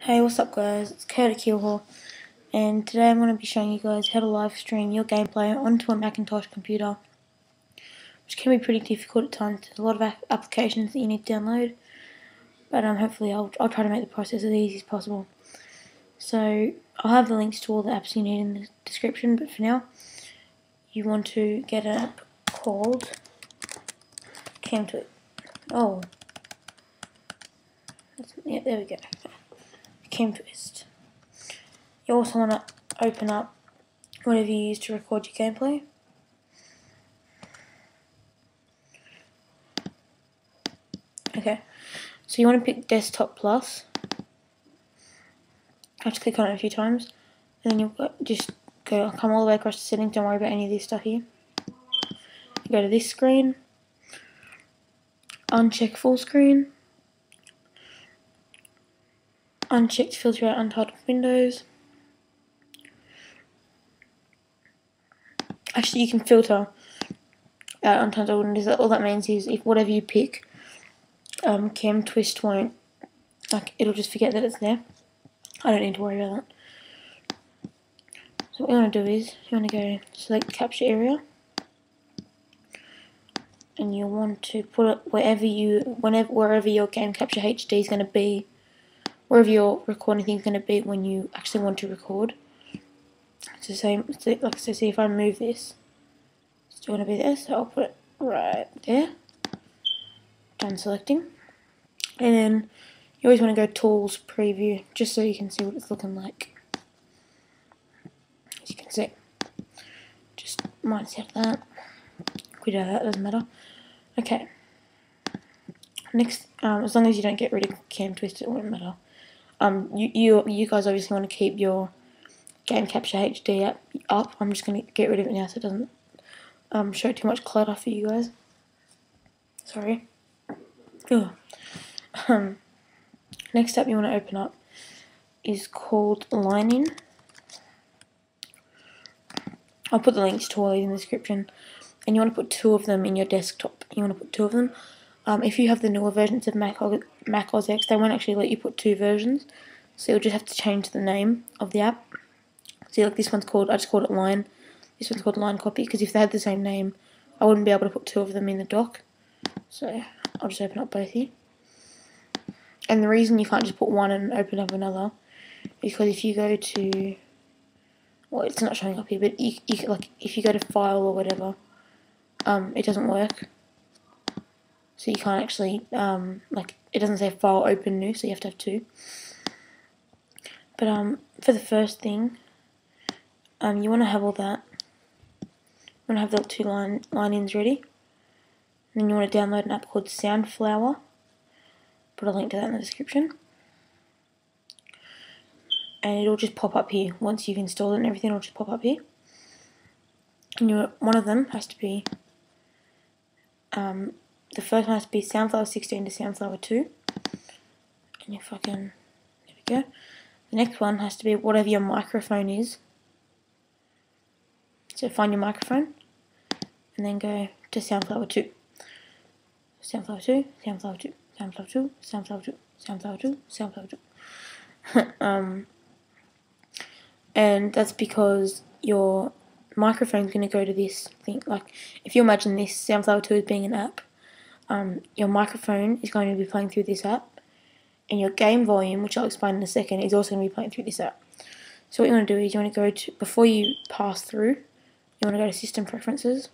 Hey, what's up guys, it's Kurt Keelhaw, and today I'm going to be showing you guys how to live stream your gameplay onto a Macintosh computer, which can be pretty difficult at times. There's a lot of applications that you need to download, but hopefully I'll try to make the process as easy as possible. So I'll have the links to all the apps you need in the description, but for now, you want to get an app called CamTwist. Yeah, there we go. CamTwist. You also want to open up whatever you use to record your gameplay. Okay, so you want to pick Desktop Plus. I have to click on it a few times, and then you'll just come all the way across the settings. Don't worry about any of this stuff here. You go to this screen, uncheck full screen, uncheck to filter out untitled windows. Actually, you can filter out untitled windows. All that means is if whatever you pick, CamTwist won't, it'll just forget that it's there. I don't need to worry about that. So what you want to do is, you want to go select capture area, and you want to put it wherever your game capture HD is going to be, wherever your recording thing is going to be when you actually want to record. So say if I move this, it's still going to be there, so I'll put it right there. Done selecting. And then you always want to go Tools, Preview, just so you can see what it's looking like. As you can see. Just minus out that. Quit out of that, doesn't matter. Okay. Next, as long as you don't get rid of CamTwist, it won't matter. You guys obviously want to keep your Game Capture HD up. I'm just going to get rid of it now so it doesn't show too much clutter for you guys. Sorry. Next up you want to open up is called Line-In. I'll put the links to all these in the description. And you want to put 2 of them in your desktop. You want to put 2 of them. If you have the newer versions of Mac OS X, they won't actually let you put 2 versions. So you'll just have to change the name of the app. See, like this one's called, I just called it Line. This one's called Line Copy, because if they had the same name, I wouldn't be able to put 2 of them in the dock. So I'll just open up both here. And the reason you can't just put one and open up another is because if you go to, well, it's not showing up here, but you like if you go to File or whatever, it doesn't work. So you can't actually it doesn't say File Open New, so you have to have 2. But for the first thing, you want to have all that. You want to have the 2 line-ins ready. And then you want to download an app called Soundflower. Put a link to that in the description. And it'll just pop up here. Once you've installed it and everything, it'll just pop up here. And one of them has to be, the first one has to be Soundflower 16 to Soundflower 2. And there we go. The next one has to be whatever your microphone is. So find your microphone, and then go to Soundflower 2. Soundflower 2, Soundflower 2, Soundflower 2, Soundflower 2, Soundflower 2, Soundflower 2. And that's because your microphone's going to go to this thing. Like, if you imagine this Soundflower 2 as being an app, your microphone is going to be playing through this app, and your game volume, which I'll explain in a second, is also going to be playing through this app. So what you want to do is you want to go to, before you pass through, you want to go to System Preferences,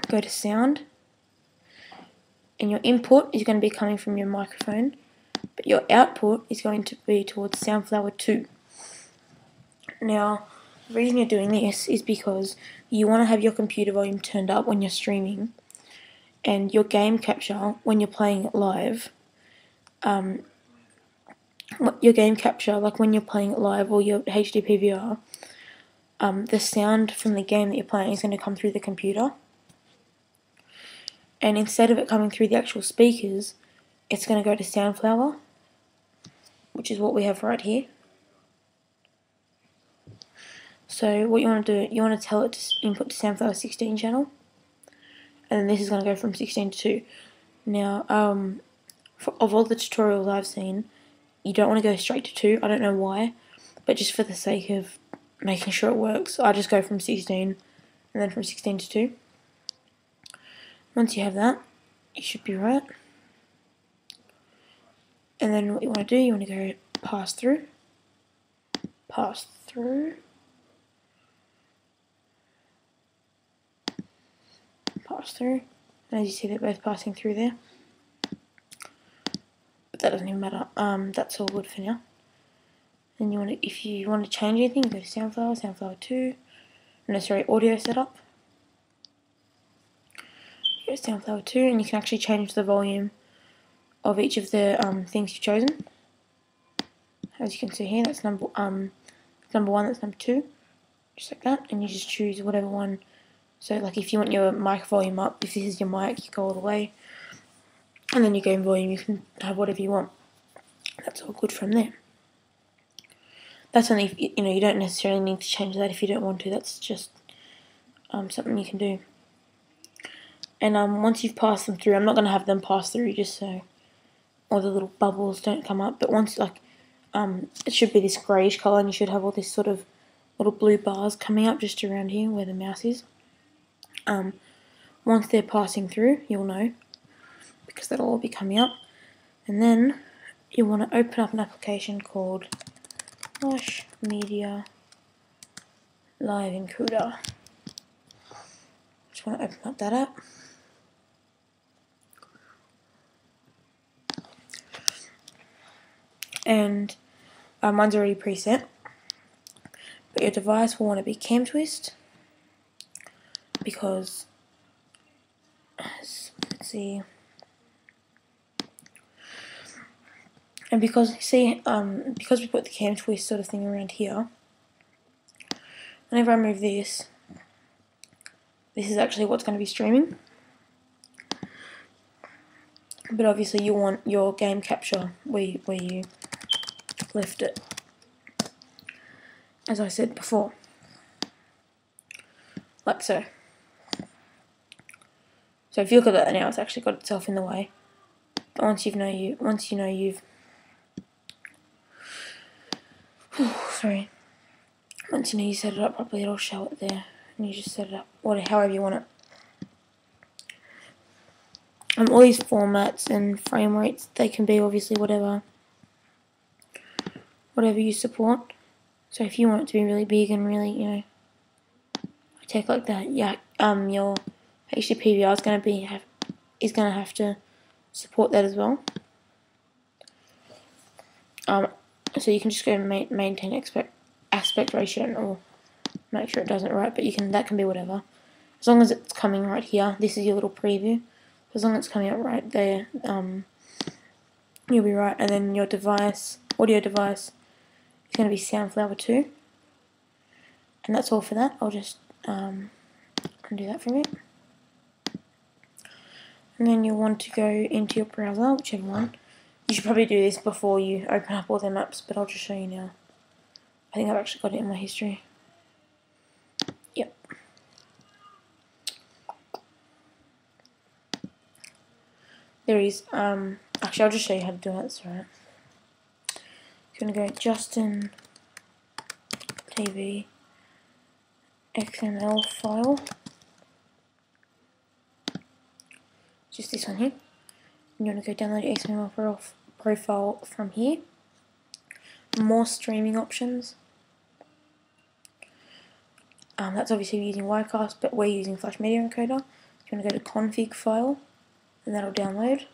go to Sound, and your input is going to be coming from your microphone, but your output is going to be towards Soundflower 2. Now, the reason you're doing this is because you want to have your computer volume turned up when you're streaming, and your game capture, when you're playing it live, your game capture, like when you're playing it live or your HD PVR, the sound from the game that you're playing is going to come through the computer. And instead of it coming through the actual speakers, it's going to go to Soundflower, which is what we have right here. So what you want to do, you want to tell it to input to Soundflower 16 channel, and then this is going to go from 16 to 2. Now, of all the tutorials I've seen, you don't want to go straight to 2. I don't know why, but just for the sake of making sure it works, I just go from 16 and then from 16 to 2. Once you have that, you should be right. And then what you want to do, you want to go pass through, pass through, pass through, and as you see they're both passing through there. But that doesn't even matter. That's all good for now. Then you want to, if you want to change anything, you go to Soundflower, Soundflower 2, no sorry, audio setup. You go to Soundflower 2, and you can actually change the volume of each of the things you've chosen. As you can see here, that's number 1, that's number 2, just like that, and you just choose whatever one. So like if you want your mic volume up, if this is your mic, you go all the way, and then you go in volume, you can have whatever you want. That's all good from there. That's only if, you don't necessarily need to change that if you don't want to. That's just something you can do. And once you've passed them through, I'm not going to have them pass through just so all the little bubbles don't come up. But once it should be this greyish colour, and you should have all this sort of little blue bars coming up just around here where the mouse is. Once they're passing through, you'll know, because that'll all be coming up. And then you want to open up an application called Flash Media Live Encoder. Just want to open up that app. And mine's already preset, but your device will want to be cam twist, because let's see, and because because we put the cam twist sort of thing around here, whenever I move this is actually what's going to be streaming. But obviously you want your game capture where you left it, as I said before, like so. So if you look at that now, it's actually got itself in the way. But once you know you've once you know you set it up properly, it'll show it there, and you just set it up however you want it. All these formats and frame rates, they can be obviously whatever you support. So if you want it to be really big and really, tech like that, yeah, your HD PVR is gonna have to support that as well. So you can just go and maintain aspect ratio, or make sure it does it right. But that can be whatever, as long as it's coming right here. This is your little preview. As long as it's coming out right there, you'll be right. And then your audio device, is going to be Soundflower 2. And that's all for that. I'll just undo that for a minute. And then you'll want to go into your browser, whichever one. You should probably do this before you open up all the maps, but I'll just show you now. I think I've actually got it in my history. Yep. There is, actually I'll just show you how to do it, that's alright. You're going to go Justin TV XML file. Just this one here. And you want to go download your XML profile from here. More streaming options. That's obviously using Wirecast, but we're using Flash Media Encoder. So you want to go to config file, and that'll download.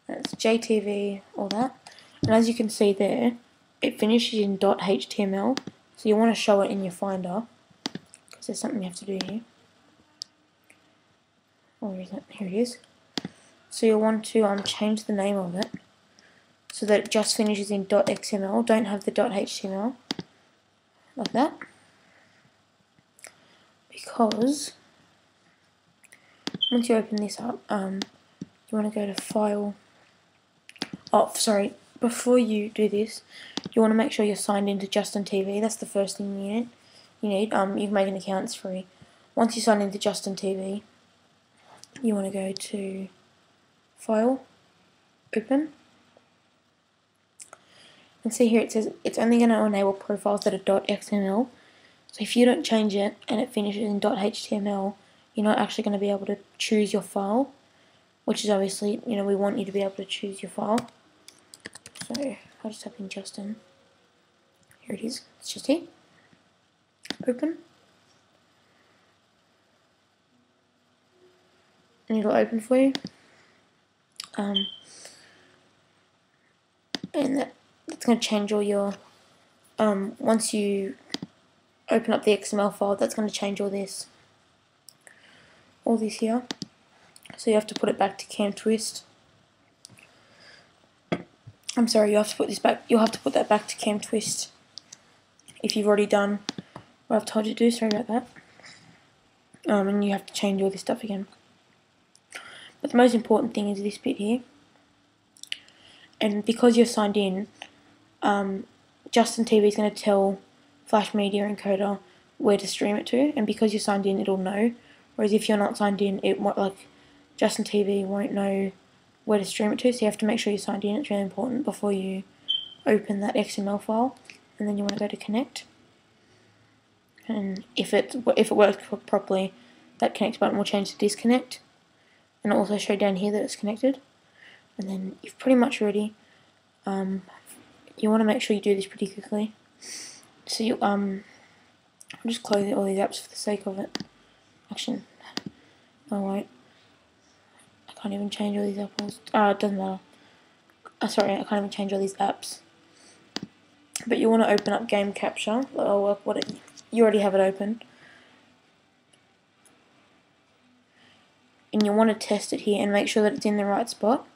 And it's JTV, all that. And as you can see there, it finishes in .html. So you want to show it in your Finder, because there's something you have to do here. Where is it? Here it is. So you'll want to change the name of it so that it just finishes in .xml. Don't have the .html like that, because once you open this up, you want to go to File. Oh, sorry. Before you do this, you want to make sure you're signed into Justin TV. That's the first thing you need. You can make an account, it's free. Once you sign into Justin TV, you want to go to File, Open, And see here it says it's only going to enable profiles that are .xml. So if you don't change it and it finishes in .html, you're not actually going to be able to choose your file, which is obviously, you know, we want you to be able to choose your file. So I'll just type in Justin. Here it is. It's just here. Open. And it'll open for you. And that's going to change all your, once you open up the XML file, that's going to change all this here. So you have to put it back to Cam Twist. I'm sorry, you have to put this back. You'll have to put that back to Cam Twist if you've already done what I've told you to do. Sorry about that. And you have to change all this stuff again. But the most important thing is this bit here. And because you're signed in, Justin TV is going to tell Flash Media Encoder where to stream it to, and because you're signed in, it'll know. Whereas if you're not signed in, it won't, like Justin TV won't know where to stream it to. So you have to make sure you're signed in. It's really important before you open that XML file, and then you want to go to connect. And if it works properly, that connect button will change to disconnect, and it'll also show down here that it's connected. And then you've pretty much ready. You want to make sure you do this pretty quickly. So you I'll just close all these apps for the sake of it. Actually, I won't. I can't even change all these apples. It doesn't matter. Sorry, I can't even change all these apps. But you want to open up Game Capture. You already have it open. And you want to test it here and make sure that it's in the right spot.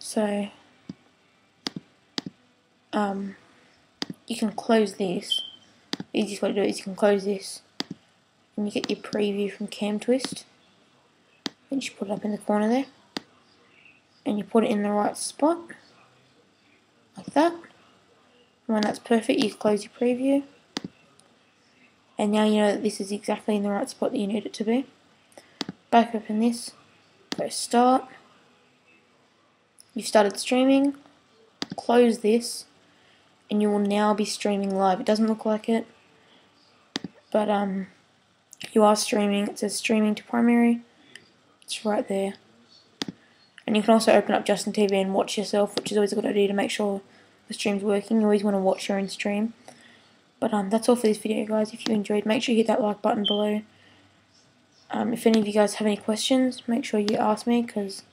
So, you can close this. The easiest way to do it is you can close this, and you get your preview from Cam Twist. And you put it up in the corner there, and you put it in the right spot, like that. And when that's perfect, you close your preview. And now you know that this is exactly in the right spot that you need it to be. Back open this, go start. You've started streaming, close this, and you will now be streaming live. It doesn't look like it, but you are streaming. It says streaming to primary. It's right there. And you can also open up Justin TV and watch yourself, which is always a good idea to make sure the stream's working. You always want to watch your own stream. But that's all for this video, guys. If you enjoyed, make sure you hit that like button below. If any of you guys have any questions, make sure you ask me, because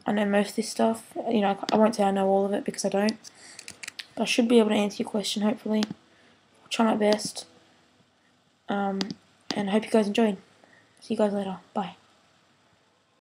I know most of this stuff. You know, I won't say I know all of it because I don't. But I should be able to answer your question, hopefully. I'll try my best. And I hope you guys enjoyed. See you guys later. Bye.